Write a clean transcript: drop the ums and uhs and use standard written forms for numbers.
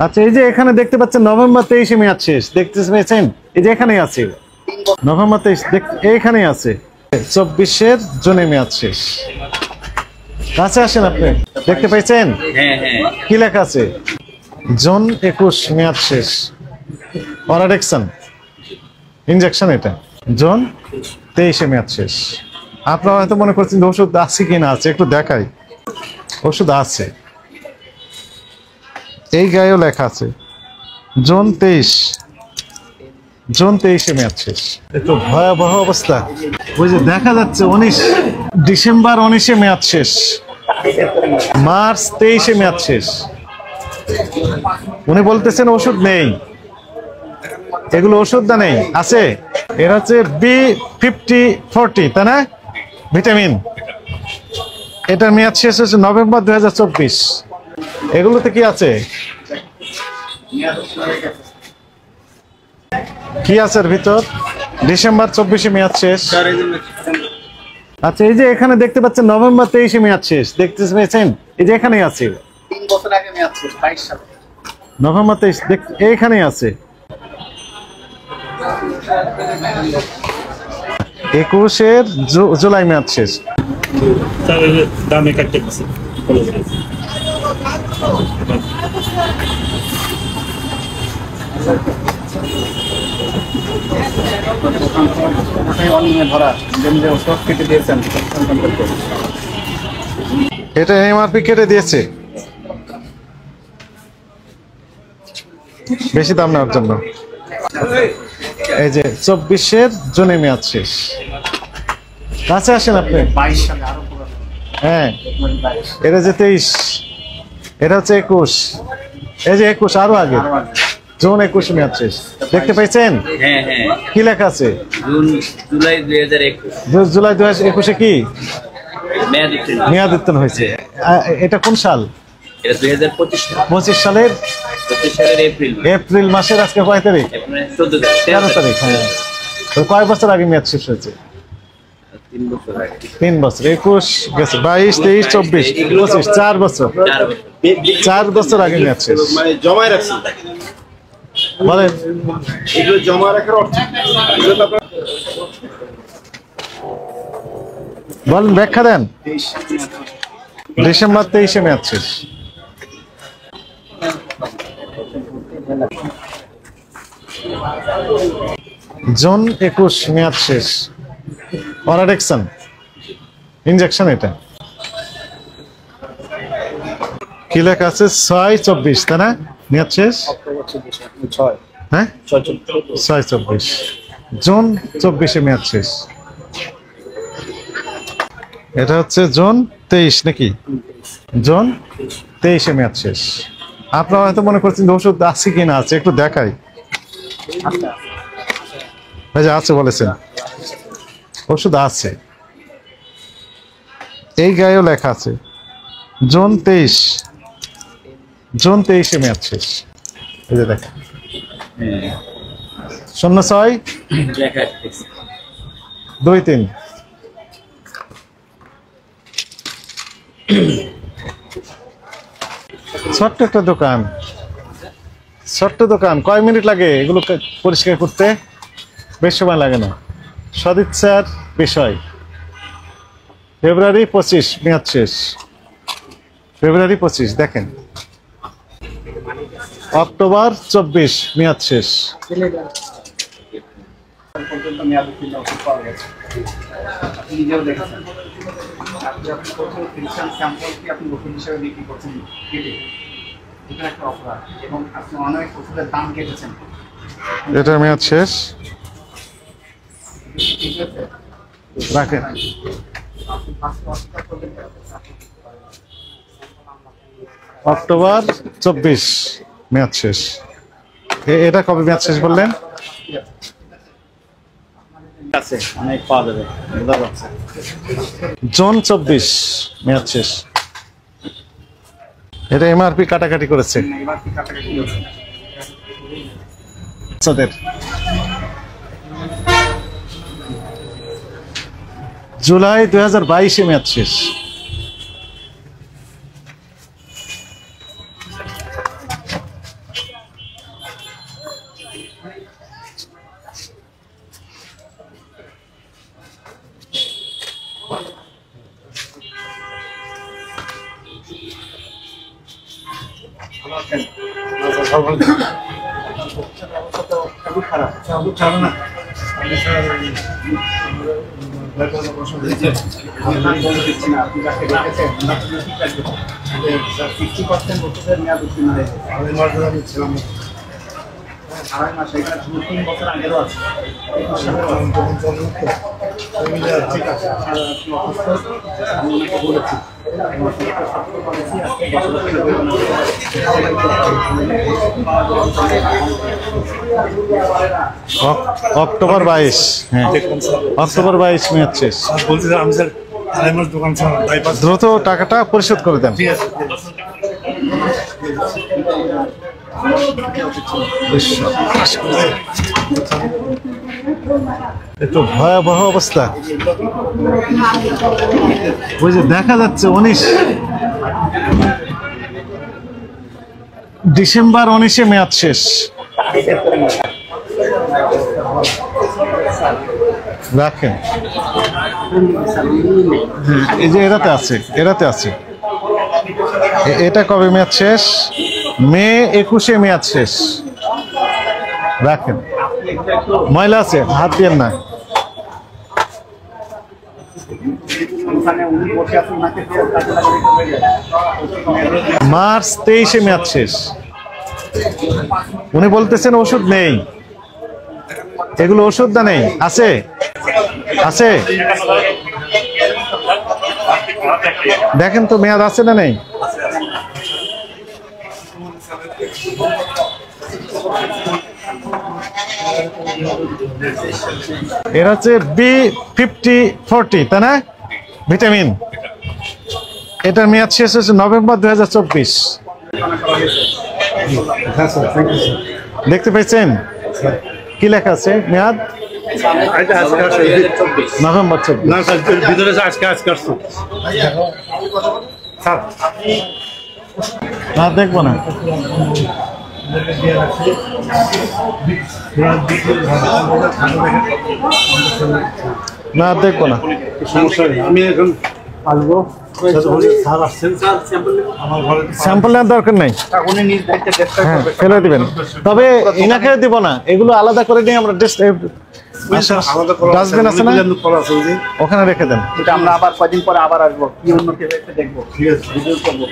আচ্ছা, এই যে এখানে দেখতে পাচ্ছেন নভেম্বর 23-এ মেয়াদ শেষ, দেখতে পেয়েছেন? এই যে এখানেই আছে নভেম্বর 23, এইখানেই আছে। 24-এর জুনে মেয়াদ শেষ। কাছে আসেন, আপনি দেখতে পেয়েছেন? কি লেখা আছে? জুন 21 মেয়াদ শেষ, অরাডেক্সন ইনজেকশন। এটা জুন 23-এ মেয়াদ শেষ। আপনারা হয়তো মনে করছেন ওষুধ আছে কি না আছে, একটু দেখাই। ওষুধ আছে, এই গায়েও লেখা আছে জুন 23-এ মেয়াদ শেষ। একটু ভয়াবহ অবস্থা। ওই যে দেখা যাচ্ছে ডিসেম্বর 19-এ মেয়াদ শেষ, মার্চ 23-এ মেয়াদ শেষ। উনি বলতেছেন ওষুধ নেই, এগুলো ওষুধ না নেই, আছে। এর হচ্ছে B5040, তাই না? ভিটামিন। এটার মেয়াদ শেষ হচ্ছে নভেম্বর 2024। এগুলোতে কি আছে? কি আছে এর ভিতর? ডিসেম্বর 24-এ মেয়াদ শেষ। আচ্ছা, এই যে এখানে দেখতে পাচ্ছেন নভেম্বর 23-এ মেয়াদ শেষ, দেখতে পেয়েছেন? এই যে এখানেই আছে 3 বছর আগে মেয়াদ শেষ, 22 সালে। নভেম্বর 23 এইখানেই আছে। 21-এর জুলাই মেয়াদ শেষ। দামে কাটতে পারছে। এটা এমআরপি কেটে দিয়েছে বেশি দাম নেওয়ার জন্য। এই যে 24-এর জুনে মেয়াদ শেষ। কাছে আসেন আপনি। 22 সালে আরো পুরনো। হ্যাঁ, এটা যে 23, এটা হচ্ছে 21। এই যে 21 আরো আগে, জুন 21 মেয়াদ শেষ। দেখতে পাইছেন? হ্যাঁ। কি লেখা আছে? জুলাই 2021। জুলাই 2021-এ কি মেয়াদ উত্তীর্ণ হয়েছে? এটা কোন সাল? এটা 2025 সালের 25 সালের এপ্রিল মাসের আজকে কয় তারিখ? 13 তারিখ। হ্যাঁ, তো কয় বছর আগে মেয়াদ শেষ হয়েছে? 3 বছর আগে। 3 বছর। 21 গেছে, 22, 23, 24, 25, 4 বছর। 4 বছর আগে মেয়াদ শেষ। মানে জমায় রাখছি। বলেন, এগুলো জমা রাখার অর্থ বলেন, ব্যাখ্যা দেন। ডিসেম্বর 23-এ মেয়াদ শেষ। জুন 21 মেয়াদ শেষ, অরাডেক্সন ইনজেকশন। এটা কি লেখা আছে? 6/24, তাই না? মেয়াদ শেষ। হ্যাঁ, 6/24। জুন 24-এ মেয়াদ শেষ। এটা হচ্ছে জুন 23 নাকি? জুন 23-এ মেয়াদ শেষ। আপনারা হয়তো মনে করছেন ওষুধ আছে কি না আছে, একটু দেখাই। আছে বলেছেন, ওষুধ আছে, এই গায়েও লেখা আছে জুন 23-এ মেয়াদ শেষ। এই যে দেখেন, 06-23। ছোট্ট একটা দোকান, কয় মিনিট লাগে এগুলো পরিষ্কার করতে? বেশ সময় লাগে না, সদিচ্ছার বিষয়। ফেব্রুয়ারি 25 মেয়াদ শেষ, ফেব্রুয়ারি 25। দেখেন, অক্টোবর 24 মেয়াদ শেষ। আপনি নিজেও দেখেছেন। আপনি প্রথম ক্রিস্টাল স্যাম্পলকে আপনি ওষুধ হিসেবে বিক্রি করছেন কেটে, এটা একটা অপরাধ। এবং আপনি অনেক ওষুধের দাম কেটেছেন, এটার মেয়াদ শেষ। রাখেন। অক্টোবর 24 মেয়াদ শেষ। এটা কবে মেয়াদ শেষ বললেন? আছে অনেক পাওয়া যাবে, বোঝা যাচ্ছে। জুন 24 মেয়াদ শেষ। এটা এমআরপি কাটাকাটি করেছে। এবার কি কাটাকাটি হচ্ছে? জুলাই 2022-এ মেয়াদ শেষ। খুব খারাপ না আপনি যাকে রেখেছেন 60% ওষুধের মেয়াদ উত্তীর্ণ হয়েছে আড়াই মাস এখানে 3 বছর আগেরও আছে ঠিক আছে আপনি অসুস্থ আমি ওনাকে বলেছি অক্টোবর 22, হ্যাঁ অক্টোবর 22 মেয়াদ শেষ। বলছি স্যার আমি স্যার আড়াই মাস দোকান ছিল বাইপাস দ্রুত টাকাটা পরিশোধ করে দেন। ঠিক আছে একটু ভয়াবহ অবস্থা। ওই যে দেখা যাচ্ছে 19 ডিসেম্বর 19-এ মেয়াদ শেষ। রাখেন, এই যে এরাতে আছে এটা কবে মেয়াদ শেষ? মে 21-এ মেয়াদ শেষ। রাখেন, ময়লা আছে, হাত দিয়েন না। মার্চ 23-এ মেয়াদ শেষ। উনি বলতেছেন ওষুধ নেই, এগুলো ওষুধ না নেই, আছে আছে দেখেন তো মেয়াদ আছে না নেই। এরা হচ্ছে B5040, তাই না? ভিটামিন, এটার মেয়াদ শেষ হচ্ছে নভেম্বর 2024। দেখতে পেয়েছেন কি লেখা আছে মেয়াদ? নভেম্বর 24। না স্যার ভিতরে আজকে আসছো স্যার না দেখবো না, না দেখবো না। সমস্যা নেই, আমি এখন আসবো। স্যার আসছেন, আমার ঘরে স্যাম্পল নেওয়ার দরকার নাই, উনি নিজ দায়িত্বে চেষ্টা হ্যাঁ করবেন ফেলে দিবেন। তবে ইনাকে দিব না, এগুলো আলাদা করে নিয়ে আমরা ডাস্টবিন আছে না, ওখানে রেখে দেন। এটা আমরা আবার কয়দিন পরে আবার আসবো, কি উন্নতি হয়েছে দেখবো, ভিডিও করবো।